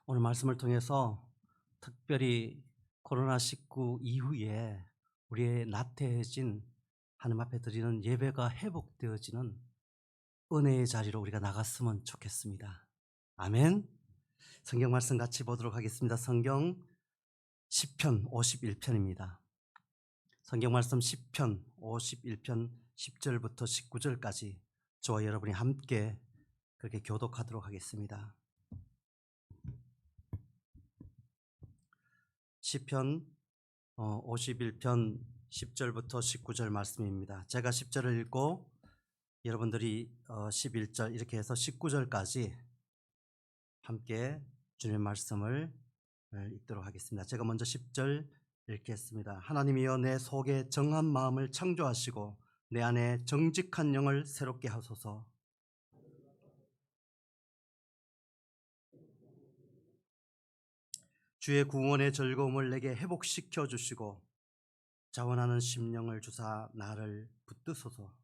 오늘 말씀을 통해서 특별히 코로나19 이후에 우리의 나태해진 하나님 앞에 드리는 예배가 회복되어지는 은혜의 자리로 우리가 나갔으면 좋겠습니다. 아멘. 성경 말씀 같이 보도록 하겠습니다. 성경 시편 51편입니다. 성경 말씀 시편 51편 10절부터 19절까지 저와 여러분이 함께 그렇게 교독하도록 하겠습니다. 시편 51편 10절부터 19절 말씀입니다. 제가 10절을 읽고 여러분들이 11절 이렇게 해서 19절까지 함께 주님의 말씀을 읽도록 하겠습니다. 제가 먼저 10절 읽겠습니다. 하나님이여 내 속에 정한 마음을 창조하시고 내 안에 정직한 영을 새롭게 하소서. 주의 구원의 즐거움을 내게 회복시켜 주시고 자원하는 심령을 주사 나를 붙드소서.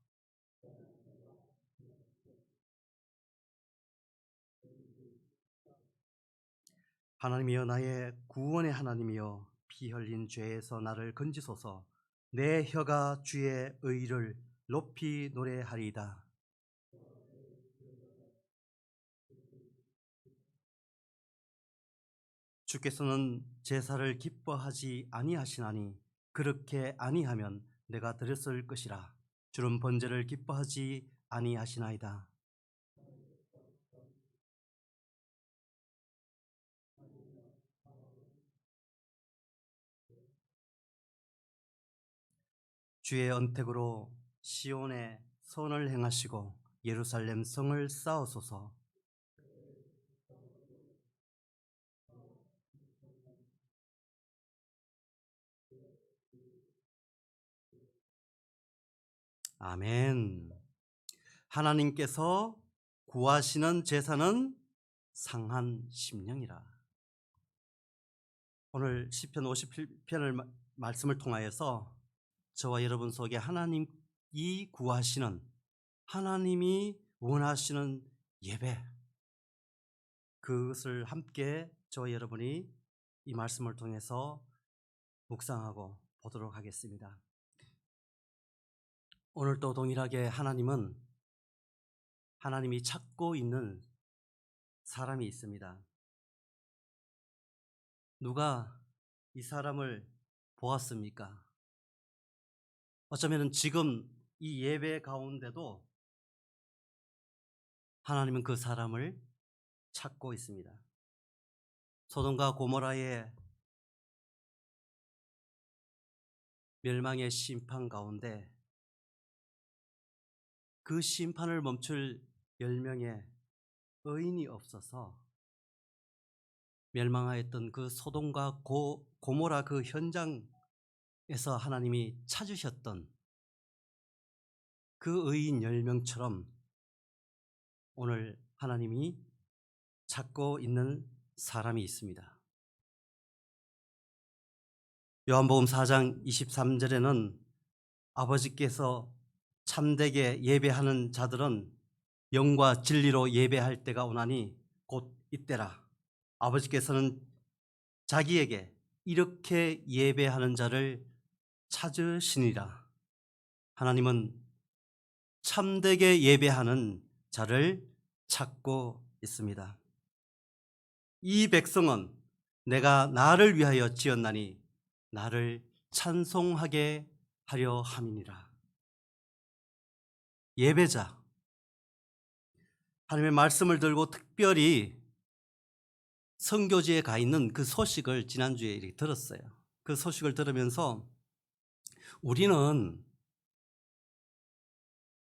하나님이여 나의 구원의 하나님이여 피 흘린 죄에서 나를 건지소서. 내 혀가 주의 의를 높이 노래하리이다. 주께서는 제사를 기뻐하지 아니하시나니 그렇게 아니하면 내가 드렸을 것이라. 주는 번제를 기뻐하지 아니하시나이다. 주의 언택으로 시온에 선을 행하시고 예루살렘 성을 쌓으소서. 아멘. 하나님께서 구하시는 제사는 상한 심령이라. 오늘 시편 51편을 말씀을 통하여서 저와 여러분 속에 하나님이 구하시는, 하나님이 원하시는 예배, 그것을 함께 저와 여러분이 이 말씀을 통해서 묵상하고 보도록 하겠습니다. 오늘도 동일하게 하나님이 찾고 있는 사람이 있습니다. 누가 이 사람을 보았습니까? 어쩌면 지금 이 예배 가운데도 하나님은 그 사람을 찾고 있습니다. 소돔과 고모라의 멸망의 심판 가운데 그 심판을 멈출 10명의 의인이 없어서 멸망하였던 그 소돔과 고모라 그 현장에서 하나님이 찾으셨던 그 의인 10명처럼 오늘 하나님이 찾고 있는 사람이 있습니다. 요한복음 4장 23절에는 아버지께서 참되게 예배하는 자들은 영과 진리로 예배할 때가 오나니 곧 이때라. 아버지께서는 자기에게 이렇게 예배하는 자를 찾으시니라. 하나님은 참되게 예배하는 자를 찾고 있습니다. 이 백성은 내가 나를 위하여 지었나니 나를 찬송하게 하려 함이니라. 예배자, 하나님의 말씀을 들고 특별히 선교지에 가 있는 그 소식을 지난주에 이렇게 들었어요. 그 소식을 들으면서 우리는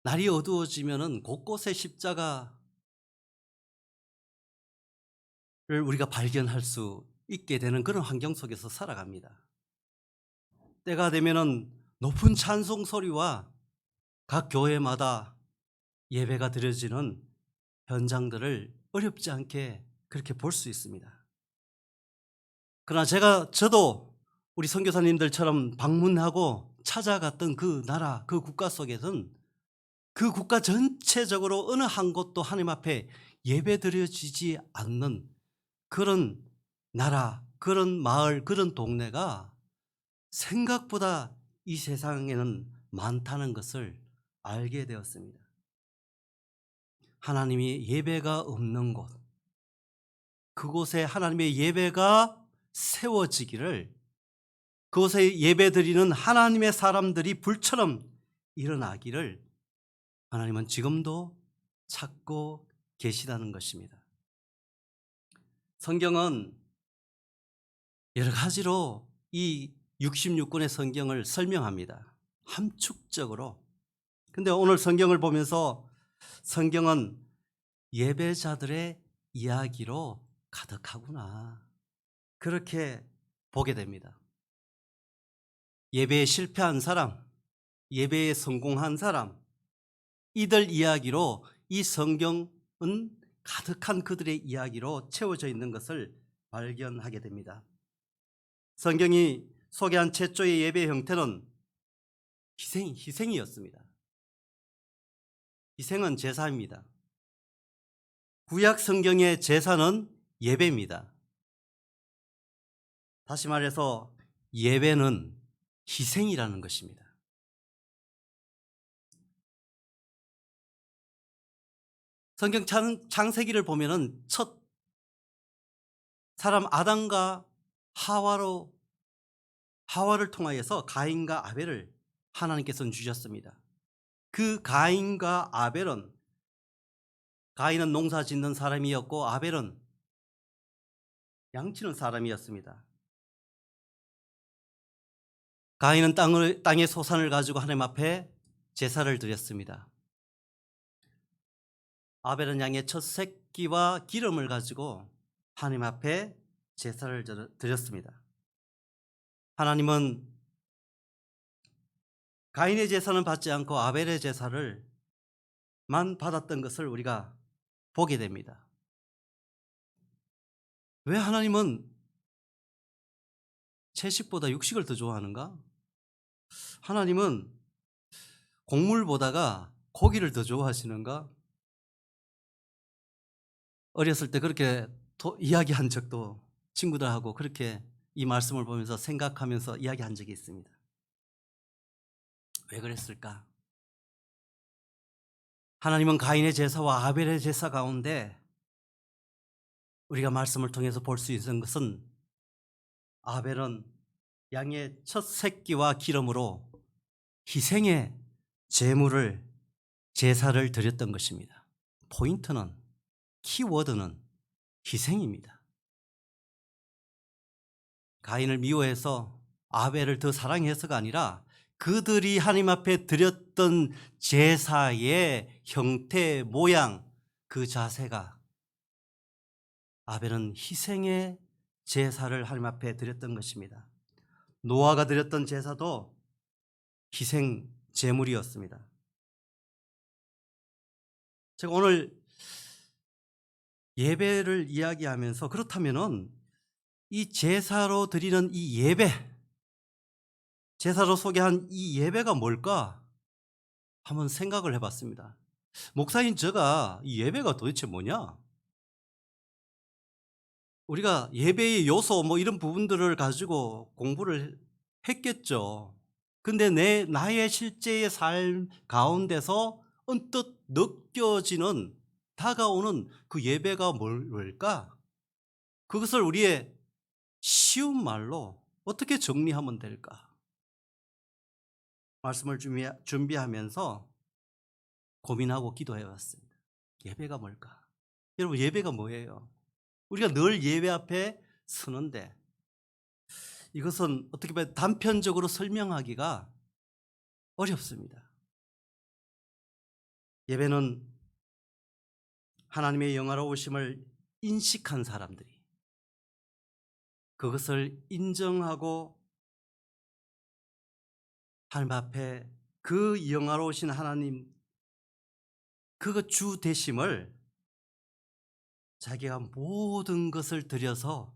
날이 어두워지면은 곳곳에 십자가를 우리가 발견할 수 있게 되는 그런 환경 속에서 살아갑니다. 때가 되면은 높은 찬송 소리와 각 교회마다 예배가 드려지는 현장들을 어렵지 않게 그렇게 볼 수 있습니다. 그러나 저도 우리 선교사님들처럼 방문하고 찾아갔던 그 나라, 그 국가 속에서는 그 국가 전체적으로 어느 한 곳도 하나님 앞에 예배 드려지지 않는 그런 나라, 그런 마을, 그런 동네가 생각보다 이 세상에는 많다는 것을 알게 되었습니다. 하나님이 예배가 없는 곳, 그곳에 하나님의 예배가 세워지기를, 그곳에 예배드리는 하나님의 사람들이 불처럼 일어나기를 하나님은 지금도 찾고 계시다는 것입니다. 성경은 여러 가지로 이 66권의 성경을 설명합니다. 함축적으로. 근데 오늘 성경을 보면서 성경은 예배자들의 이야기로 가득하구나, 그렇게 보게 됩니다. 예배에 실패한 사람, 예배에 성공한 사람, 이들 이야기로 이 성경은 가득한 그들의 이야기로 채워져 있는 것을 발견하게 됩니다. 성경이 소개한 최초의 예배 형태는 희생이었습니다. 희생은 제사입니다. 구약 성경의 제사는 예배입니다. 다시 말해서 예배는 희생이라는 것입니다. 성경 창세기를 보면은 첫 사람 아담과 하와를 통하여서 가인과 아벨을 하나님께서는 주셨습니다. 그 가인과 아벨은, 가인은 농사 짓는 사람이었고 아벨은 양치는 사람이었습니다. 가인은 땅의 소산을 가지고 하나님 앞에 제사를 드렸습니다. 아벨은 양의 첫 새끼와 기름을 가지고 하나님 앞에 제사를 드렸습니다. 하나님은 가인의 제사는 받지 않고 아벨의 제사를 만 받았던 것을 우리가 보게 됩니다. 왜 하나님은 채식보다 육식을 더 좋아하는가? 하나님은 곡물보다가 고기를 더 좋아하시는가? 어렸을 때 그렇게 이야기한 적도, 친구들하고 그렇게 이 말씀을 보면서 생각하면서 이야기한 적이 있습니다. 왜 그랬을까? 하나님은 가인의 제사와 아벨의 제사 가운데 우리가 말씀을 통해서 볼 수 있는 것은, 아벨은 양의 첫 새끼와 기름으로 희생의 제사를 드렸던 것입니다. 포인트는, 키워드는 희생입니다. 가인을 미워해서 아벨을 더 사랑해서가 아니라 그들이 하나님 앞에 드렸던 제사의 형태, 모양, 그 자세가, 아벨은 희생의 제사를 하나님 앞에 드렸던 것입니다. 노아가 드렸던 제사도 희생 제물이었습니다. 제가 오늘 예배를 이야기하면서, 그렇다면은 이 제사로 드리는 이 예배, 제사로 소개한 이 예배가 뭘까 한번 생각을 해봤습니다. 목사인 제가 이 예배가 도대체 뭐냐? 우리가 예배의 요소 이런 부분들을 가지고 공부를 했겠죠. 근데 나의 실제의 삶 가운데서 언뜻 느껴지는, 다가오는 그 예배가 뭘까? 그것을 우리의 쉬운 말로 어떻게 정리하면 될까? 말씀을 준비하면서 고민하고 기도해 왔습니다. 예배가 뭘까? 여러분, 예배가 뭐예요? 우리가 늘 예배 앞에 서는데 이것은 어떻게 보면 단편적으로 설명하기가 어렵습니다. 예배는 하나님의 영화로우심을 인식한 사람들이 그것을 인정하고 하나님 앞에 그 영화로우신 하나님, 그 주 되심을, 자기가 모든 것을 들여서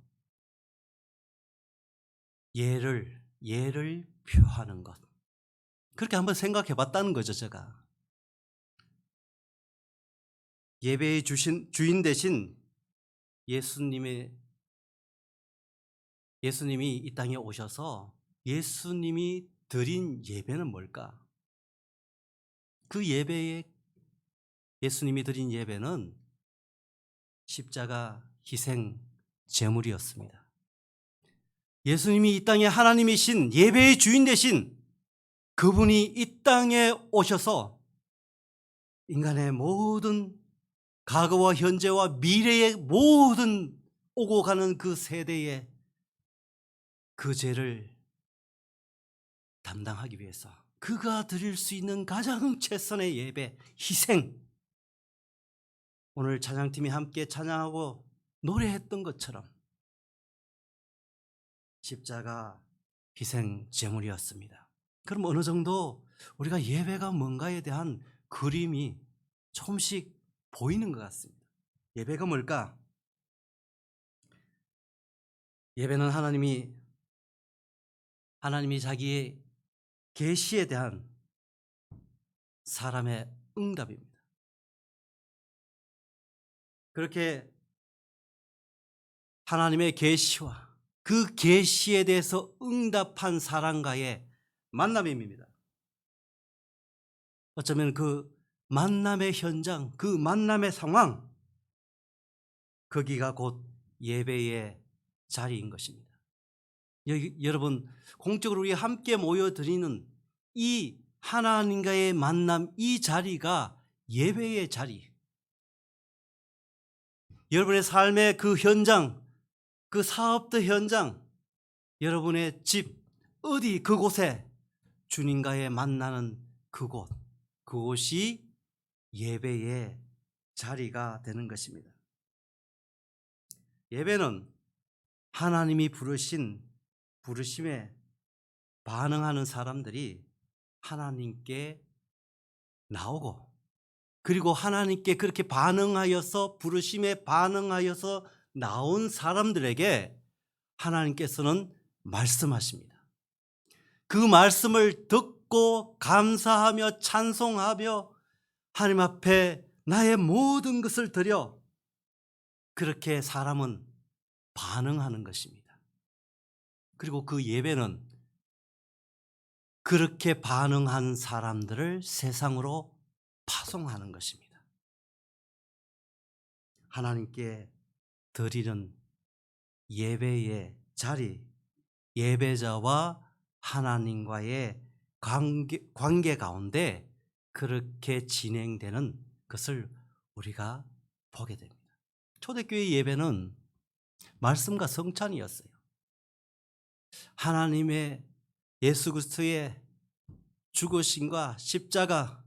예를 표하는 것, 그렇게 한번 생각해 봤다는 거죠. 제가 예배의 주인 되신 예수님의 예수님이 이 땅에 오셔서 예수님이 드린 예배는 뭘까? 그 예배에 예수님이 드린 예배는 십자가 희생 제물이었습니다. 예수님이 이 땅에 하나님이신 예배의 주인 되신 그분이 이 땅에 오셔서 인간의 모든 과거와 현재와 미래의 모든 오고 가는 그 세대의 그 죄를 담당하기 위해서 그가 드릴 수 있는 가장 최선의 예배, 희생. 오늘 찬양팀이 함께 찬양하고 노래했던 것처럼 십자가 희생 제물이었습니다. 그럼 어느 정도 우리가 예배가 뭔가에 대한 그림이 조금씩 보이는 것 같습니다. 예배가 뭘까? 예배는 하나님이 자기의 계시에 대한 사람의 응답입니다. 그렇게 하나님의 계시와 그 계시에 대해서 응답한 사람과의 만남입니다. 어쩌면 그 만남의 현장, 그 만남의 상황, 거기가 곧 예배의 자리인 것입니다. 여러분, 공적으로 우리 함께 모여드리는 이 하나님과의 만남, 이 자리가 예배의 자리. 여러분의 삶의 그 현장, 그 사업도 현장, 여러분의 집, 어디 그곳에 주님과의 만나는 그곳이 예배의 자리가 되는 것입니다. 예배는 하나님이 부르심에 반응하는 사람들이 하나님께 나오고, 그리고 하나님께 그렇게 반응하여서 부르심에 반응하여서 나온 사람들에게 하나님께서는 말씀하십니다. 그 말씀을 듣고 감사하며 찬송하며 하나님 앞에 나의 모든 것을 드려 그렇게 사람은 반응하는 것입니다. 그리고 그 예배는 그렇게 반응한 사람들을 세상으로 파송하는 것입니다. 하나님께 드리는 예배의 자리, 예배자와 하나님과의 관계 가운데 그렇게 진행되는 것을 우리가 보게 됩니다. 초대교회 예배는 말씀과 성찬이었어요. 하나님의 예수 그리스도의 죽으심과 십자가,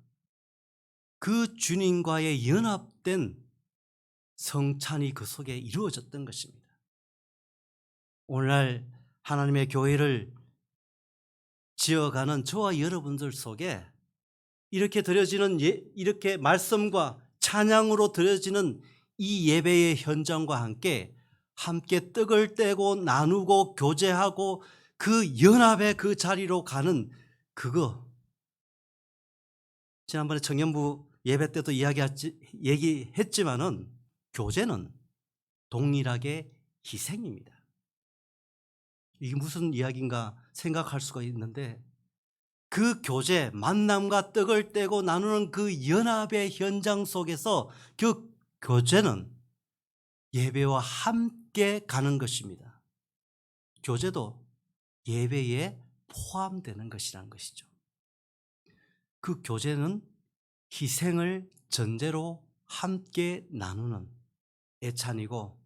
그 주님과의 연합된 성찬이 그 속에 이루어졌던 것입니다. 오늘날 하나님의 교회를 지어가는 저와 여러분들 속에 이렇게 드려지는 이렇게 말씀과 찬양으로 드려지는 이 예배의 현장과 함께 떡을 떼고 나누고 교제하고 그 연합의 그 자리로 가는 그거, 지난번에 청년부 예배 때도 얘기했지만은 교제는 동일하게 희생입니다. 이게 무슨 이야기인가 생각할 수가 있는데, 그 교제, 만남과 떡을 떼고 나누는 그 연합의 현장 속에서 그 교제는 예배와 함께 가는 것입니다. 교제도 예배에 포함되는 것이라는 것이죠. 그 교제는 희생을 전제로 함께 나누는 애찬이고,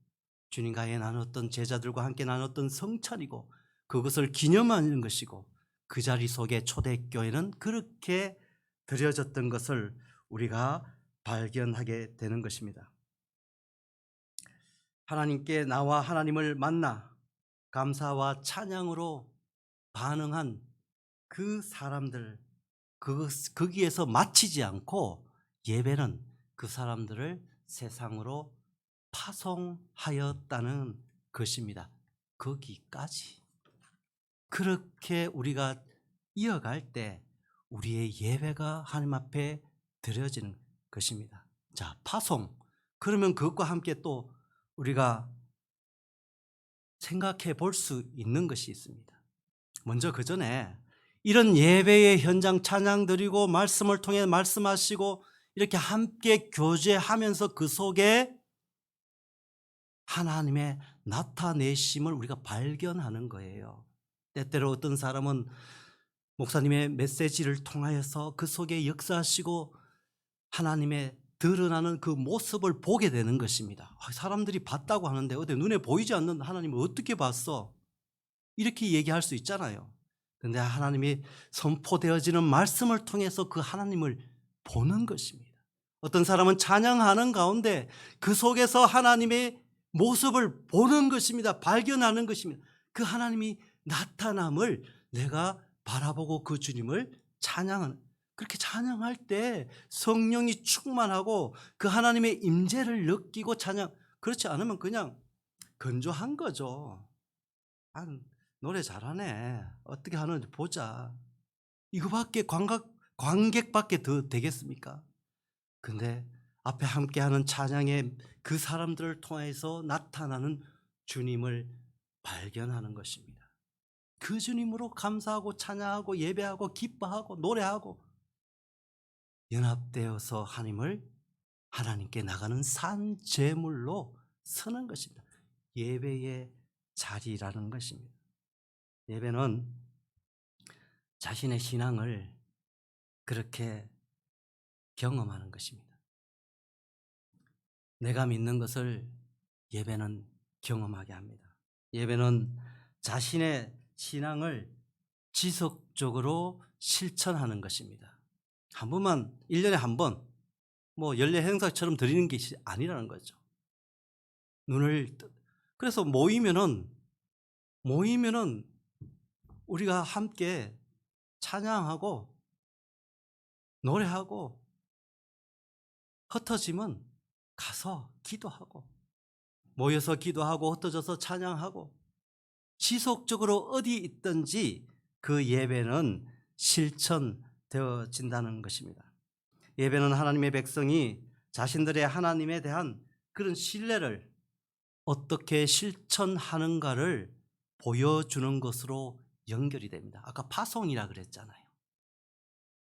주님과의 나눴던 제자들과 함께 나눴던 성찬이고, 그것을 기념하는 것이고, 그 자리 속에 초대교회는 그렇게 드려졌던 것을 우리가 발견하게 되는 것입니다. 하나님께 나와 하나님을 만나 감사와 찬양으로 반응한 그 사람들, 거기에서 마치지 않고 예배는 그 사람들을 세상으로 파송하였다는 것입니다. 거기까지. 그렇게 우리가 이어갈 때 우리의 예배가 하나님 앞에 드려지는 것입니다. 자, 파송. 그러면 그것과 함께 또 우리가 생각해 볼 수 있는 것이 있습니다. 먼저 그 전에 이런 예배의 현장 찬양 드리고 말씀을 통해 말씀하시고 이렇게 함께 교제하면서 그 속에 하나님의 나타내심을 우리가 발견하는 거예요. 때때로 어떤 사람은 목사님의 메시지를 통하여서 그 속에 역사하시고 하나님의 드러나는 그 모습을 보게 되는 것입니다. 사람들이 봤다고 하는데 어디 눈에 보이지 않는 하나님을 어떻게 봤어? 이렇게 얘기할 수 있잖아요. 그런데 하나님이 선포되어지는 말씀을 통해서 그 하나님을 보는 것입니다. 어떤 사람은 찬양하는 가운데 그 속에서 하나님의 모습을 보는 것입니다. 발견하는 것입니다. 그 하나님이 나타남을 내가 바라보고 그 주님을 찬양하는, 그렇게 찬양할 때 성령이 충만하고 그 하나님의 임재를 느끼고 찬양, 그렇지 않으면 그냥 건조한 거죠. 아, 노래 잘하네, 어떻게 하는지 보자, 이거밖에 관객밖에 더 되겠습니까? 근데 앞에 함께하는 찬양의 그 사람들을 통해서 나타나는 주님을 발견하는 것입니다. 그 주님으로 감사하고 찬양하고 예배하고 기뻐하고 노래하고 연합되어서 하나님께 나가는 산 제물로 서는 것입니다. 예배의 자리라는 것입니다. 예배는 자신의 신앙을 그렇게 경험하는 것입니다. 내가 믿는 것을 예배는 경험하게 합니다. 예배는 자신의 신앙을 지속적으로 실천하는 것입니다. 한 번만, 1년에 한 번, 뭐 연례 행사처럼 드리는 것이 아니라는 거죠. 그래서 모이면은 우리가 함께 찬양하고 노래하고 흩어지면 가서 기도하고, 모여서 기도하고 흩어져서 찬양하고, 지속적으로 어디 있든지 그 예배는 실천되어진다는 것입니다. 예배는 하나님의 백성이 자신들의 하나님에 대한 그런 신뢰를 어떻게 실천하는가를 보여주는 것으로 연결이 됩니다. 아까 파송이라 그랬잖아요.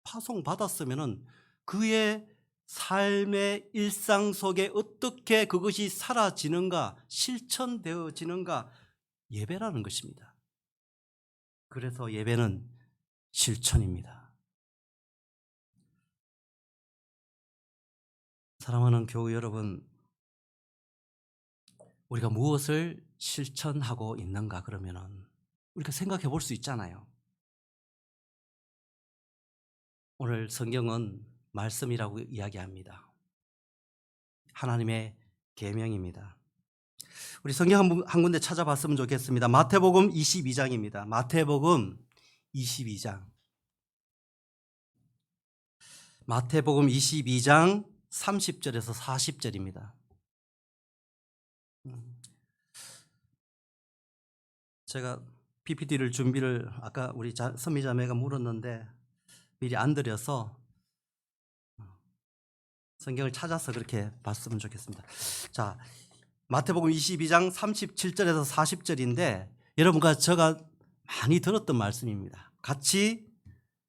파송 받았으면은 그의 삶의 일상 속에 어떻게 그것이 사라지는가, 실천되어지는가, 예배라는 것입니다. 그래서 예배는 실천입니다. 사랑하는 교우 여러분, 우리가 무엇을 실천하고 있는가 그러면은 우리가 생각해 볼 수 있잖아요. 오늘 성경은 말씀이라고 이야기합니다. 하나님의 계명입니다. 우리 성경 한 군데 찾아봤으면 좋겠습니다. 마태복음 22장입니다. 마태복음 22장. 마태복음 22장 30절에서 40절입니다. 제가 PPT를 준비를 아까 우리 선미자매가 물었는데 미리 안 드려서 성경을 찾아서 그렇게 봤으면 좋겠습니다. 자, 마태복음 22장 37절에서 40절인데 여러분과 제가 많이 들었던 말씀입니다. 같이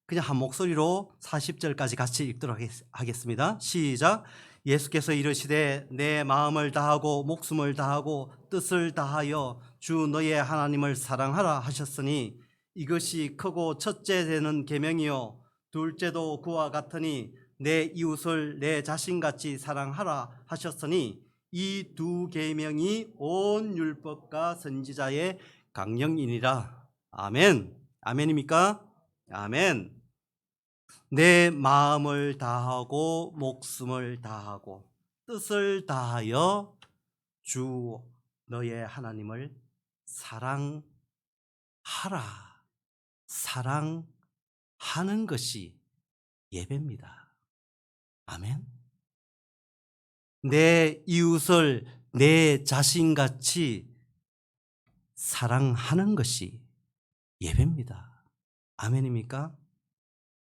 그냥 한 목소리로 40절까지 같이 읽도록 하겠습니다. 시작. 예수께서 이르시되 내 마음을 다하고 목숨을 다하고 뜻을 다하여 주 너의 하나님을 사랑하라 하셨으니 이것이 크고 첫째 되는 계명이요 둘째도 그와 같으니 내 이웃을 내 자신같이 사랑하라 하셨으니 이 두 계명이 온 율법과 선지자의 강령이니라. 아멘. 아멘입니까? 아멘. 내 마음을 다하고 목숨을 다하고 뜻을 다하여 주 너의 하나님을 사랑하라. 사랑하는 것이 예배입니다. 아멘. 내 이웃을 내 자신같이 사랑하는 것이 예배입니다. 아멘입니까?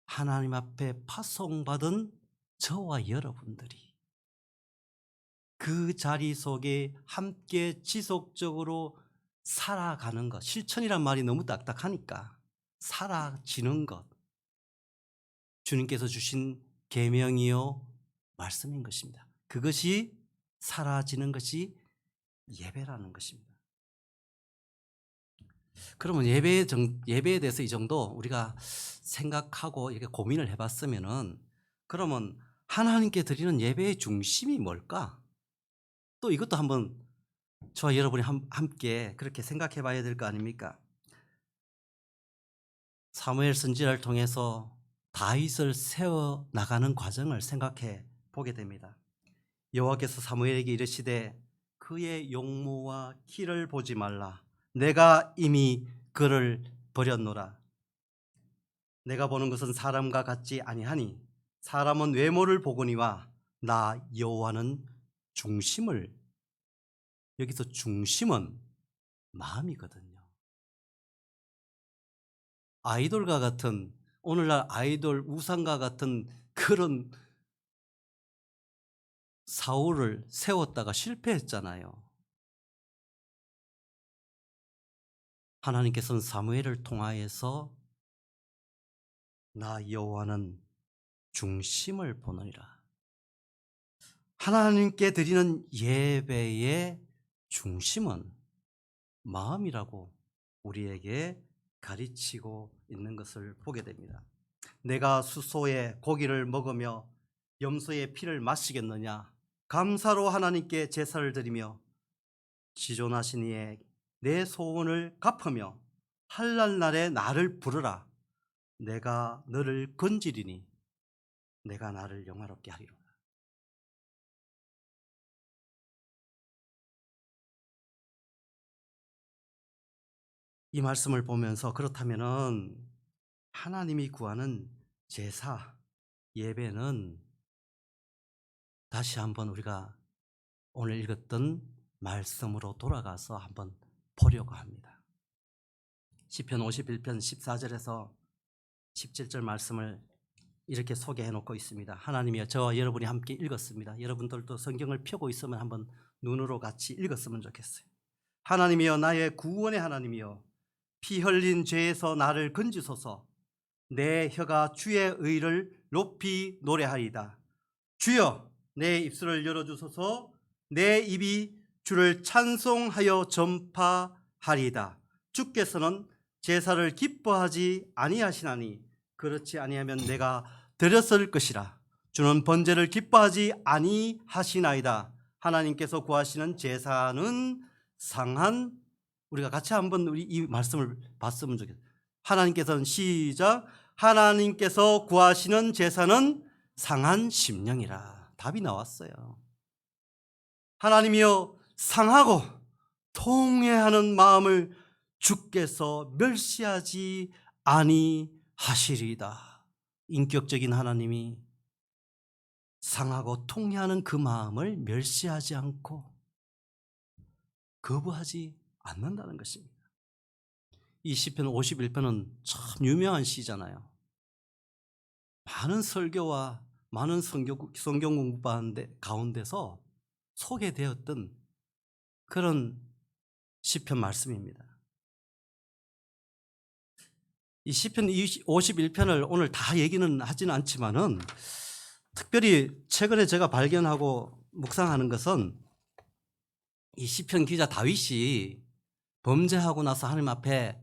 하나님 앞에 파송받은 저와 여러분들이 그 자리 속에 함께 지속적으로 살아가는 것. 실천이란 말이 너무 딱딱하니까 사라지는 것. 주님께서 주신 계명이요 말씀인 것입니다. 그것이 사라지는 것이 예배라는 것입니다. 그러면 예배에 대해서 이 정도 우리가 생각하고 이렇게 고민을 해봤으면은, 그러면 하나님께 드리는 예배의 중심이 뭘까? 또 이것도 한번 저와 여러분이 함께 그렇게 생각해 봐야 될 거 아닙니까? 사무엘 선지자를 통해서 다윗을 세워 나가는 과정을 생각해 보게 됩니다. 여호와께서 사무엘에게 이르시되 그의 용모와 키를 보지 말라. 내가 이미 그를 버렸노라. 내가 보는 것은 사람과 같지 아니하니 사람은 외모를 보거니와 나 여호와는 중심을, 여기서 중심은 마음이거든요. 아이돌과 같은, 오늘날 아이돌 우상과 같은 그런 사울을 세웠다가 실패했잖아요. 하나님께서는 사무엘을 통하여서 나 여호와는 중심을 보느니라. 하나님께 드리는 예배의 중심은 마음이라고 우리에게 가르치고 있는 것을 보게 됩니다. 내가 수소의 고기를 먹으며 염소의 피를 마시겠느냐? 감사로 하나님께 제사를 드리며 지존하신 이에 내 소원을 갚으며 한란날에 나를 부르라. 내가 너를 건지리니 내가 나를 영화롭게 하리로다. 이 말씀을 보면서 그렇다면은 하나님이 구하는 제사, 예배는 다시 한번 우리가 오늘 읽었던 말씀으로 돌아가서 한번 보려고 합니다. 시편 51편 14절에서 17절 말씀을 이렇게 소개해 놓고 있습니다. 하나님이여, 저와 여러분이 함께 읽었습니다. 여러분들도 성경을 펴고 있으면 한번 눈으로 같이 읽었으면 좋겠어요. 하나님이여, 나의 구원의 하나님이여, 피 흘린 죄에서 나를 건지소서. 내 혀가 주의 의를 높이 노래하리이다. 주여, 내 입술을 열어주소서. 내 입이 주를 찬송하여 전파하리이다. 주께서는 제사를 기뻐하지 아니하시나니 그렇지 아니하면 내가 드렸을 것이라. 주는 번제를 기뻐하지 아니하시나이다. 하나님께서 구하시는 제사는 상한, 우리가 같이 한번 우리 이 말씀을 봤으면 좋겠어요. 하나님께서는 시작. 하나님께서 구하시는 제사는 상한 심령이라. 답이 나왔어요. 하나님이여, 상하고 통회하는 마음을 주께서 멸시하지 아니하시리이다. 인격적인 하나님이 상하고 통회하는 그 마음을 멸시하지 않고 거부하지 않는다는 것입니다. 이 시편 51편은 참 유명한 시잖아요. 많은 설교와 많은 성경 공부하는 가운데서 소개되었던 그런 시편 말씀입니다. 이 시편 51편을 오늘 다 얘기는 하지는 않지만은, 특별히 최근에 제가 발견하고 묵상하는 것은 이 시편 기자 다윗이 범죄하고 나서 하나님 앞에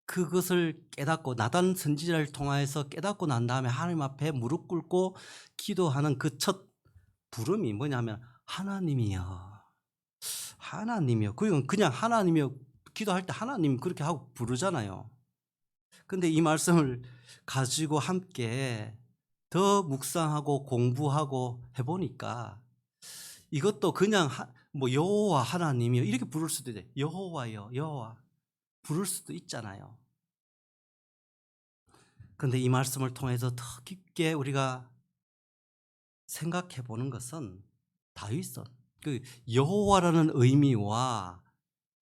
그것을 깨닫고, 나단 선지자를 통하여서 깨닫고 난 다음에 하나님 앞에 무릎 꿇고 기도하는 그 첫 부름이 뭐냐면 하나님이여, 하나님이여. 그냥 하나님이여 기도할 때 하나님 그렇게 하고 부르잖아요. 근데 이 말씀을 가지고 함께 더 묵상하고 공부하고 해보니까 이것도 그냥 뭐 여호와 하나님이여 이렇게 부를 수도 있어요. 여호와여, 여호와 부를 수도 있잖아요. 그런데 이 말씀을 통해서 더 깊게 우리가 생각해 보는 것은 다윗은 그 여호와라는 의미와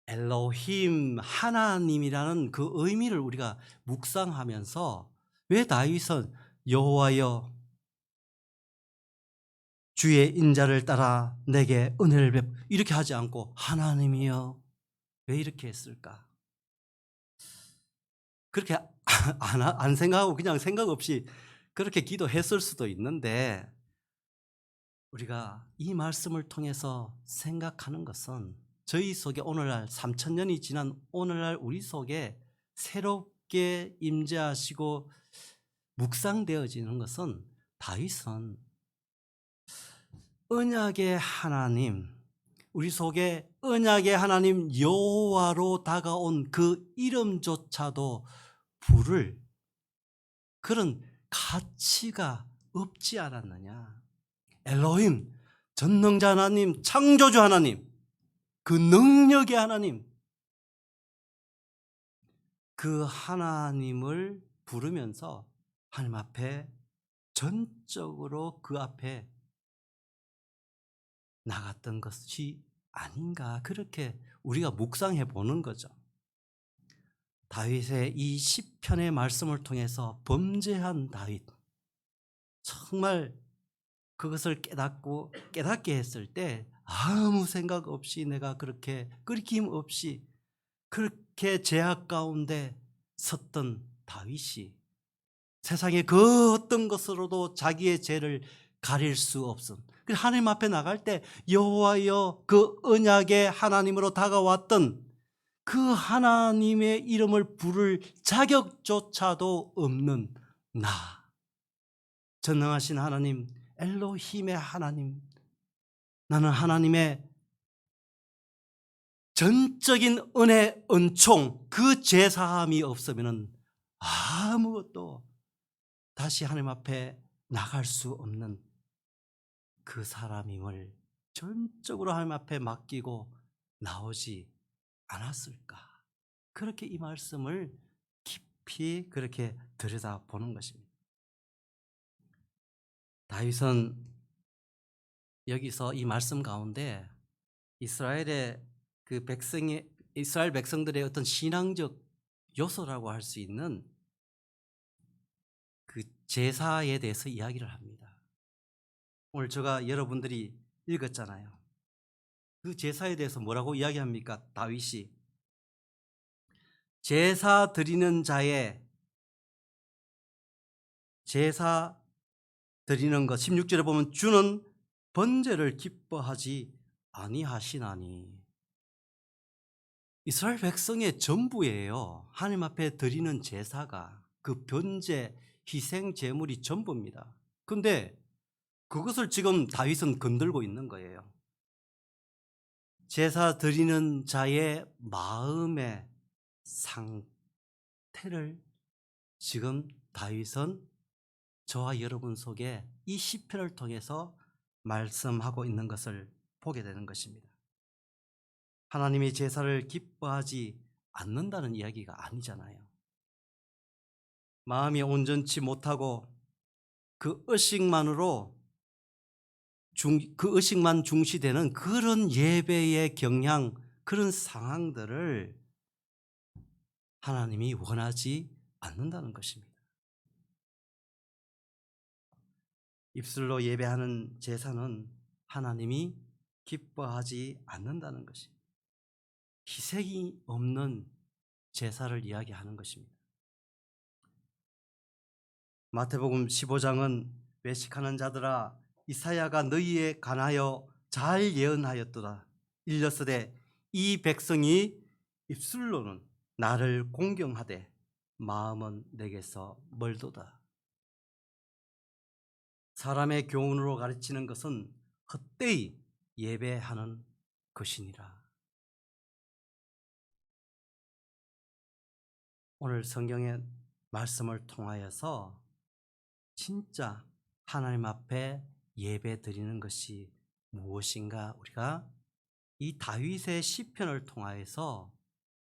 엘로힘 하나님이라는 그 의미를 우리가 묵상하면서, 왜 다윗은 여호와여 주의 인자를 따라 내게 은혜를 베 이렇게 하지 않고 하나님이여 왜 이렇게 했을까? 그렇게 안 생각하고 그냥 생각 없이 그렇게 기도했을 수도 있는데, 우리가 이 말씀을 통해서 생각하는 것은 저희 속에 오늘날 3000년이 지난 오늘날 우리 속에 새롭게 임재하시고 묵상되어지는 것은, 다윗은 언약의 하나님, 우리 속에 언약의 하나님 여호와로 다가온 그 이름조차도 부를 그런 가치가 없지 않았느냐. 엘로힘, 전능자 하나님, 창조주 하나님, 그 능력의 하나님, 그 하나님을 부르면서 하나님 앞에 전적으로 그 앞에 나갔던 것이 아닌가, 그렇게 우리가 묵상해 보는 거죠. 다윗의 이 시편의 말씀을 통해서 범죄한 다윗, 정말 그것을 깨닫게 했을 때 아무 생각 없이 내가 그렇게 끓김 없이 그렇게 죄악 가운데 섰던 다윗이 세상의 그 어떤 것으로도 자기의 죄를 가릴 수 없음. 하나님 앞에 나갈 때 여호와여, 그 언약의 하나님으로 다가왔던 그 하나님의 이름을 부를 자격조차도 없는 나, 전능하신 하나님, 엘로힘의 하나님, 나는 하나님의 전적인 은혜, 은총, 그 죄사함이 없으면 아무것도 다시 하나님 앞에 나갈 수 없는 그 사람임을 전적으로 하나님 앞에 맡기고 나오지 않았을까. 그렇게 이 말씀을 깊이 그렇게 들여다보는 것입니다. 다윗은 여기서 이 말씀 가운데 이스라엘 백성들의 어떤 신앙적 요소라고 할 수 있는 그 제사에 대해서 이야기를 합니다. 오늘 제가 여러분들이 읽었잖아요. 그 제사에 대해서 뭐라고 이야기합니까? 다윗이 제사 드리는 것 16절에 보면 주는 번제를 기뻐하지 아니하시나니. 이스라엘 백성의 전부예요. 하나님 앞에 드리는 제사가, 그 번제, 희생 제물이 전부입니다. 그런데 그것을 지금 다윗은 건들고 있는 거예요. 제사 드리는 자의 마음의 상태를 지금 다윗은 저와 여러분 속에 이 시편을 통해서 말씀하고 있는 것을 보게 되는 것입니다. 하나님이 제사를 기뻐하지 않는다는 이야기가 아니잖아요. 마음이 온전치 못하고 그 의식만 중시되는 그런 예배의 경향, 그런 상황들을 하나님이 원하지 않는다는 것입니다. 입술로 예배하는 제사는 하나님이 기뻐하지 않는다는 것입니다. 희생이 없는 제사를 이야기하는 것입니다. 마태복음 15장은 외식하는 자들아, 이사야가 너희에 관하여 잘 예언하였도다. 일렀으되 이 백성이 입술로는 나를 공경하되 마음은 내게서 멀도다. 사람의 교훈으로 가르치는 것은 헛되이 예배하는 것이니라. 오늘 성경의 말씀을 통하여서 진짜 하나님 앞에 예배 드리는 것이 무엇인가, 우리가 이 다윗의 시편을 통하여서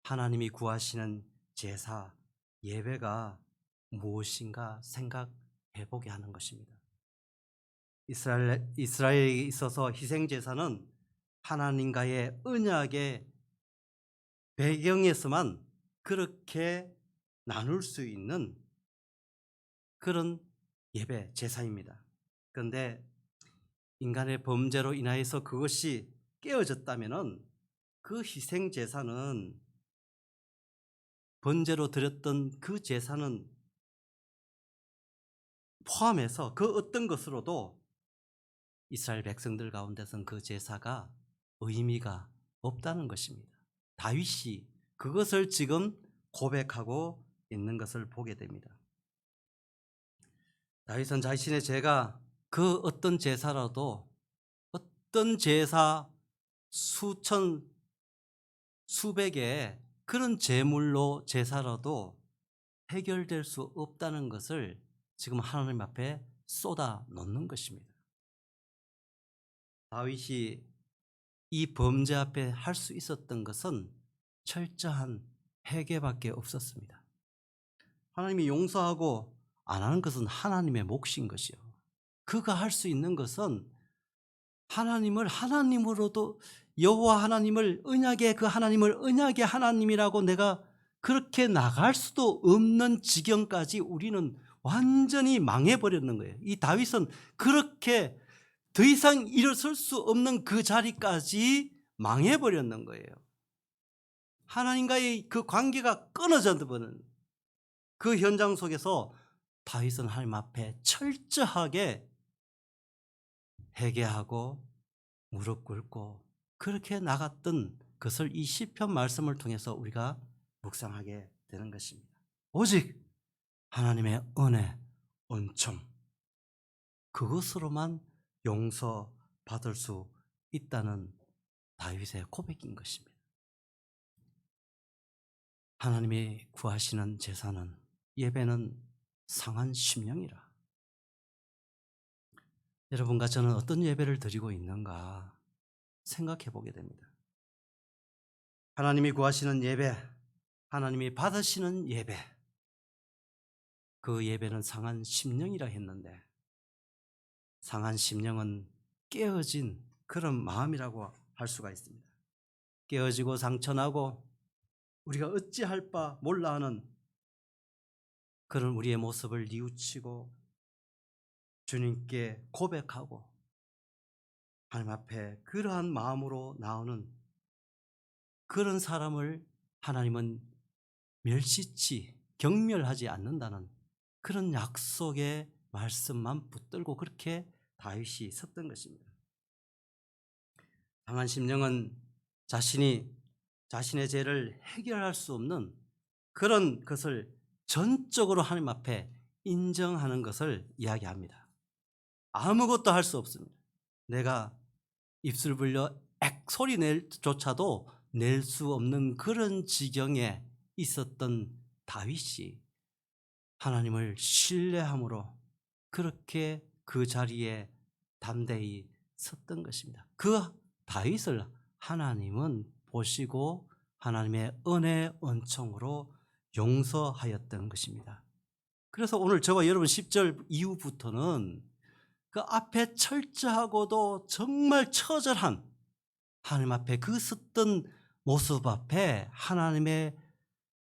하나님이 구하시는 제사, 예배가 무엇인가 생각해 보게 하는 것입니다. 이스라엘에 있어서 희생제사는 하나님과의 언약의 배경에서만 그렇게 나눌 수 있는 그런 예배, 제사입니다. 그런데 인간의 범죄로 인하여서 그것이 깨어졌다면 그 희생 제사는 번제로 드렸던 그 제사는 포함해서 그 어떤 것으로도 이스라엘 백성들 가운데서는 그 제사가 의미가 없다는 것입니다. 다윗이 그것을 지금 고백하고 있는 것을 보게 됩니다. 다윗은 자신의 죄가 그 어떤 제사라도 어떤 제사 수천 수백의 그런 제물로 제사라도 해결될 수 없다는 것을 지금 하나님 앞에 쏟아 놓는 것입니다. 다윗이 이 범죄 앞에 할 수 있었던 것은 철저한 회개밖에 없었습니다. 하나님이 용서하고 안 하는 것은 하나님의 몫인 것이요. 그가 할 수 있는 것은 하나님을 하나님으로도 여호와 하나님을 언약의 그 하나님을 언약의 하나님이라고 내가 그렇게 나갈 수도 없는 지경까지 우리는 완전히 망해버렸는 거예요. 이 다윗은 그렇게 더 이상 일어설 수 없는 그 자리까지 망해버렸는 거예요. 하나님과의 그 관계가 끊어져 버리는 그 현장 속에서 다윗은 하나님 앞에 철저하게 회개하고 무릎 꿇고 그렇게 나갔던 것을 이 시편 말씀을 통해서 우리가 묵상하게 되는 것입니다. 오직 하나님의 은혜, 은총 그것으로만 용서받을 수 있다는 다윗의 고백인 것입니다. 하나님이 구하시는 제사는 예배는 상한 심령이라. 여러분과 저는 어떤 예배를 드리고 있는가 생각해 보게 됩니다. 하나님이 구하시는 예배, 하나님이 받으시는 예배, 그 예배는 상한 심령이라 했는데 상한 심령은 깨어진 그런 마음이라고 할 수가 있습니다. 깨어지고 상처나고 우리가 어찌할 바 몰라 하는 그런 우리의 모습을 뉘우치고 주님께 고백하고 하나님 앞에 그러한 마음으로 나오는 그런 사람을 하나님은 멸시치 경멸하지 않는다는 그런 약속의 말씀만 붙들고 그렇게 다윗이 섰던 것입니다. 상한 심령은 자신의 죄를 해결할 수 없는 그런 것을 전적으로 하나님 앞에 인정하는 것을 이야기합니다. 아무것도 할 수 없습니다. 내가 입술 불려 액 소리 낼조차도 낼 수 없는 그런 지경에 있었던 다윗이 하나님을 신뢰함으로 그렇게 그 자리에 담대히 섰던 것입니다. 그 다윗을 하나님은 보시고 하나님의 은혜 은총으로 용서하였던 것입니다. 그래서 오늘 저와 여러분 10절 이후부터는 그 앞에 철저하고도 정말 처절한 하나님 앞에 그 섰던 모습 앞에 하나님의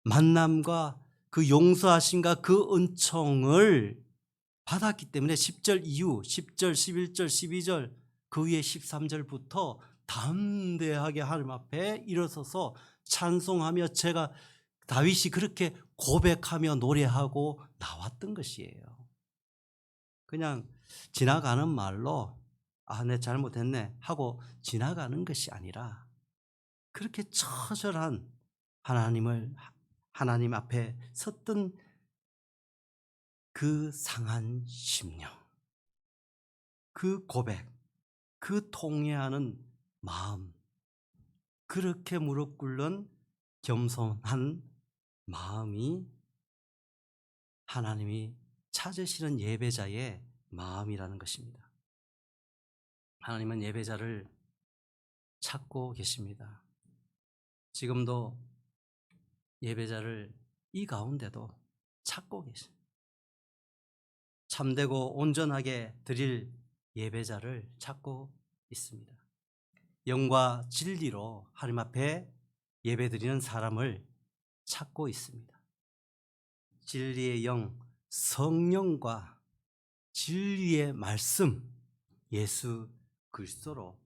만남과 그 용서하심과 그 은총을 받았기 때문에 10절 이후 10절, 11절, 12절 그 위에 13절부터 담대하게 하나님 앞에 일어서서 찬송하며 제가 다윗이 그렇게 고백하며 노래하고 나왔던 것이에요. 그냥 지나가는 말로 내 잘못했네 하고 지나가는 것이 아니라 그렇게 처절한 하나님 앞에 섰던 그 상한 심령, 그 고백, 그 통회하는 마음, 그렇게 무릎 꿇는 겸손한 마음이 하나님이 찾으시는 예배자의 마음이라는 것입니다. 하나님은 예배자를 찾고 계십니다. 지금도 예배자를 이 가운데도 찾고 계십니다. 참되고 온전하게 드릴 예배자를 찾고 있습니다. 영과 진리로 하나님 앞에 예배드리는 사람을 찾고 있습니다. 진리의 영, 성령과 진리의 말씀, 예수 그리스도로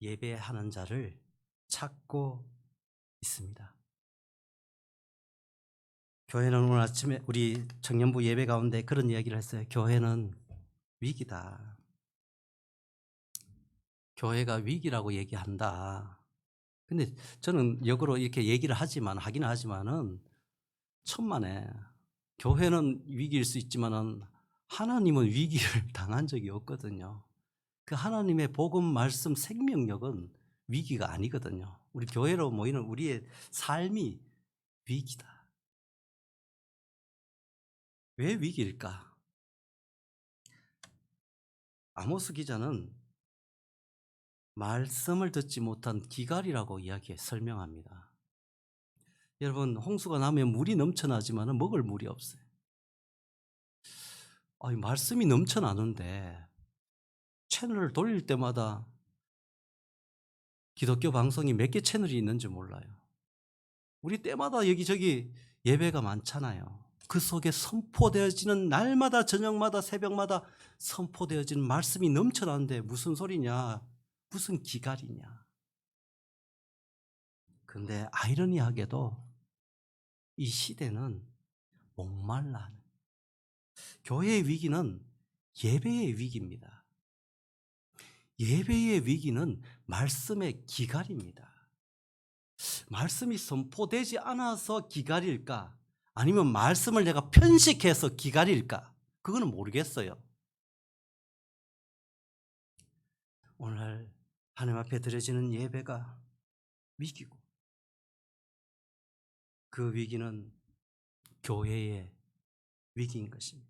예배하는 자를 찾고 있습니다. 교회는 오늘 아침에 우리 청년부 예배 가운데 그런 이야기를 했어요. 교회는 위기다. 교회가 위기라고 얘기한다. 근데 저는 역으로 이렇게 얘기를 하기는 하지만은 천만에 교회는 위기일 수 있지만은 하나님은 위기를 당한 적이 없거든요. 그 하나님의 복음 말씀 생명력은 위기가 아니거든요. 우리 교회로 모이는 우리의 삶이 위기다. 왜 위기일까? 아모스 기자는 말씀을 듣지 못한 기갈이라고 설명합니다. 여러분, 홍수가 나면 물이 넘쳐나지만 먹을 물이 없어요. 말씀이 넘쳐나는데 채널을 돌릴 때마다 기독교 방송이 몇 개 채널이 있는지 몰라요. 우리 때마다 여기저기 예배가 많잖아요. 그 속에 선포되어지는 날마다 저녁마다 새벽마다 선포되어지는 말씀이 넘쳐나는데 무슨 소리냐? 무슨 기갈이냐? 근데 아이러니하게도 이 시대는 목말라. 교회의 위기는 예배의 위기입니다. 예배의 위기는 말씀의 기갈입니다. 말씀이 선포되지 않아서 기갈일까? 아니면 말씀을 내가 편식해서 기갈일까? 그거는 모르겠어요. 오늘 하나님 앞에 드려지는 예배가 위기고 그 위기는 교회의 위기인 것입니다.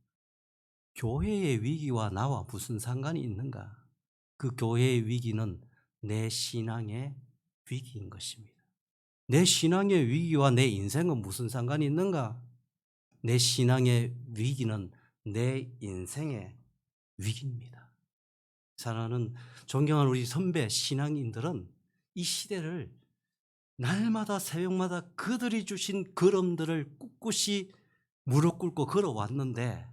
교회의 위기와 나와 무슨 상관이 있는가? 그 교회의 위기는 내 신앙의 위기인 것입니다. 내 신앙의 위기와 내 인생은 무슨 상관이 있는가? 내 신앙의 위기는 내 인생의 위기입니다. 사랑하는 존경하는 우리 선배 신앙인들은 이 시대를 날마다 새벽마다 그들이 주신 걸음들을 꿋꿋이 무릎 꿇고 걸어왔는데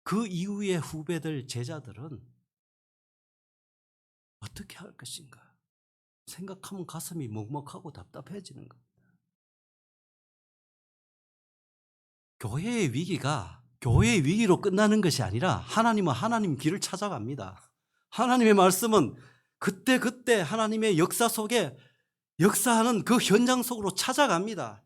그 이후의 후배들 제자들은 어떻게 할 것인가 생각하면 가슴이 먹먹하고 답답해지는 겁니다. 교회의 위기가 교회의 위기로 끝나는 것이 아니라 하나님은 하나님 길을 찾아갑니다. 하나님의 말씀은 그때 하나님의 역사 속에 역사하는 그 현장 속으로 찾아갑니다.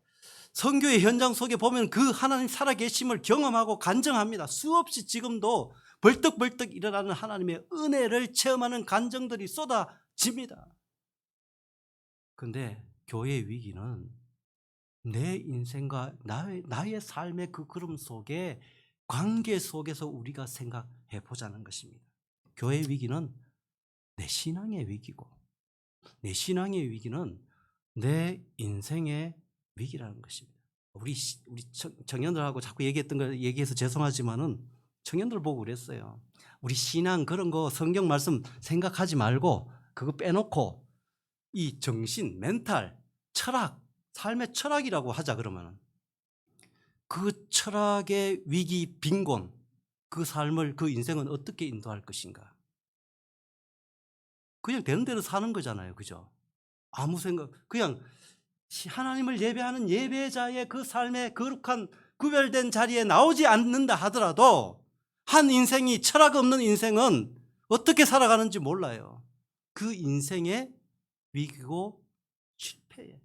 선교의 현장 속에 보면 그 하나님 살아계심을 경험하고 간증합니다. 수없이 지금도 벌떡벌떡 일어나는 하나님의 은혜를 체험하는 간증들이 쏟아집니다. 그런데 교회의 위기는 내 인생과 나의 삶의 그 걸음 속에 관계 속에서 우리가 생각해 보자는 것입니다. 교회의 위기는 내 신앙의 위기고 내 신앙의 위기는 내 인생의 위기라는 것입니다. 우리 청년들하고 자꾸 얘기했던 거 얘기해서 죄송하지만은 청년들 보고 그랬어요. 우리 신앙 그런 거 성경 말씀 생각하지 말고 그거 빼놓고 이 정신, 멘탈, 철학, 삶의 철학이라고 하자 그러면은 그 철학의 위기 빈곤, 그 삶을 그 인생은 어떻게 인도할 것인가? 그냥 되는 대로 사는 거잖아요, 그죠? 아무 생각, 그냥 하나님을 예배하는 예배자의 그 삶의 거룩한 구별된 자리에 나오지 않는다 하더라도 한 인생이 철학 없는 인생은 어떻게 살아가는지 몰라요. 그 인생의 위기고 실패의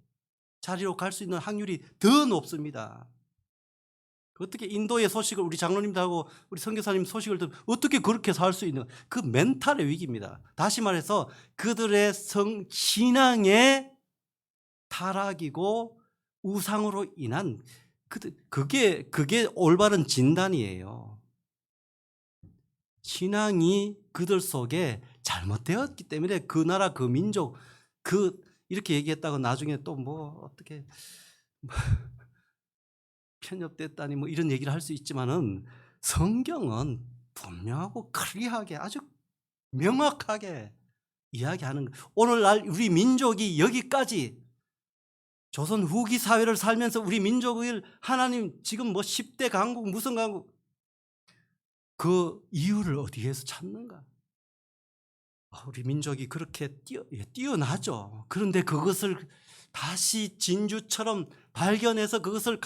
자리로 갈 수 있는 확률이 더 높습니다. 어떻게 인도의 소식을 우리 장로님들하고 우리 선교사님 소식을 듣고 어떻게 그렇게 살 수 있는 그 멘탈의 위기입니다. 다시 말해서 그들의 신앙의 타락이고 우상으로 인한 그게 올바른 진단이에요. 신앙이 그들 속에 잘못되었기 때문에 그 나라 그 민족 이렇게 얘기했다고 나중에 또 어떻게 편협됐다니 이런 얘기를 할 수 있지만은 성경은 분명하고 클리어하게 아주 명확하게 이야기하는 거예요. 오늘날 우리 민족이 여기까지 조선 후기 사회를 살면서 우리 민족을 하나님 지금 10대 강국 무슨 강국 그 이유를 어디에서 찾는가? 우리 민족이 그렇게 뛰어나죠. 그런데 그것을 다시 진주처럼 발견해서 그것을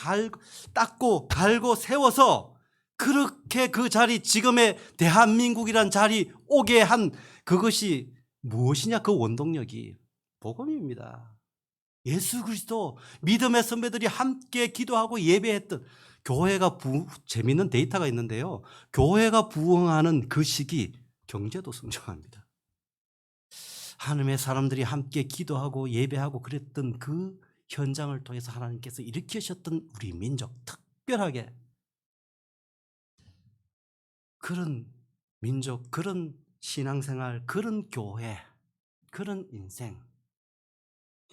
닦고 갈고 세워서 그렇게 그 자리, 지금의 대한민국이란 자리 오게 한 그것이 무엇이냐? 그 원동력이 복음입니다. 예수 그리스도, 믿음의 선배들이 함께 기도하고 예배했던 교회가 재미있는 데이터가 있는데요. 교회가 부흥하는 그 시기 경제도 성장합니다. 하나님의 사람들이 함께 기도하고 예배하고 그랬던 그 현장을 통해서 하나님께서 일으키셨던 우리 민족, 특별하게 그런 민족, 그런 신앙생활, 그런 교회, 그런 인생.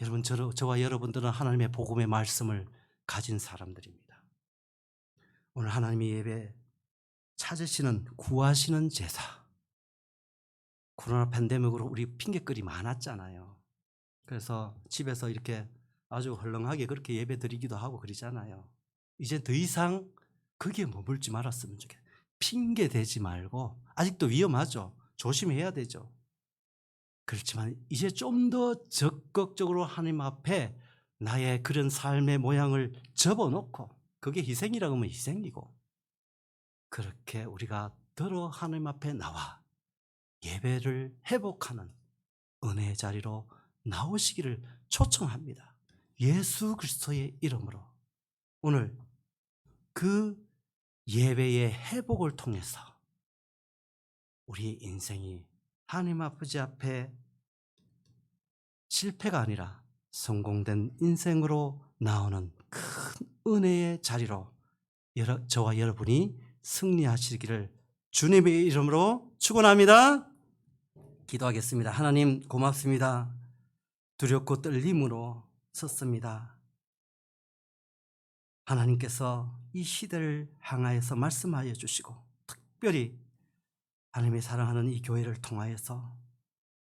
여러분, 저와 여러분들은 하나님의 복음의 말씀을 가진 사람들입니다. 오늘 하나님의 예배 찾으시는, 구하시는 제사. 코로나 팬데믹으로 우리 핑계거리 많았잖아요. 그래서 집에서 이렇게 아주 헐렁하게 그렇게 예배 드리기도 하고 그러잖아요. 이제 더 이상 거기에 머물지 말았으면 좋겠어요. 핑계 대지 말고, 아직도 위험하죠. 조심해야 되죠. 그렇지만 이제 좀 더 적극적으로 하나님 앞에 나의 그런 삶의 모양을 접어놓고, 그게 희생이라고 하면 희생이고, 그렇게 우리가 들어 하나님 앞에 나와 예배를 회복하는 은혜의 자리로 나오시기를 초청합니다. 예수 그리스도의 이름으로 오늘 그 예배의 회복을 통해서 우리 인생이 하나님 아버지 앞에 실패가 아니라 성공된 인생으로 나오는 큰 은혜의 자리로 저와 여러분이 승리하시기를 주님의 이름으로 축원합니다. 기도하겠습니다. 하나님 고맙습니다. 두렵고 떨림으로 섰습니다. 하나님께서 이 시대를 향하여서 말씀하여 주시고, 특별히 하나님이 사랑하는 이 교회를 통하여서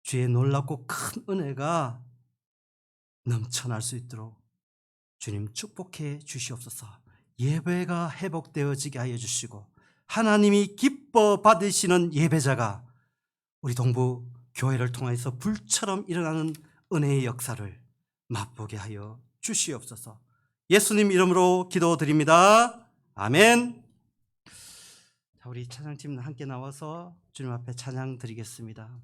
주의 놀랍고 큰 은혜가 넘쳐날 수 있도록 주님 축복해 주시옵소서. 예배가 회복되어지게 하여 주시고, 하나님이 기뻐 받으시는 예배자가 우리 동부 교회를 통해서 불처럼 일어나는 은혜의 역사를 맛보게 하여 주시옵소서. 예수님 이름으로 기도드립니다. 아멘. 자, 우리 찬양팀 함께 나와서 주님 앞에 찬양 드리겠습니다.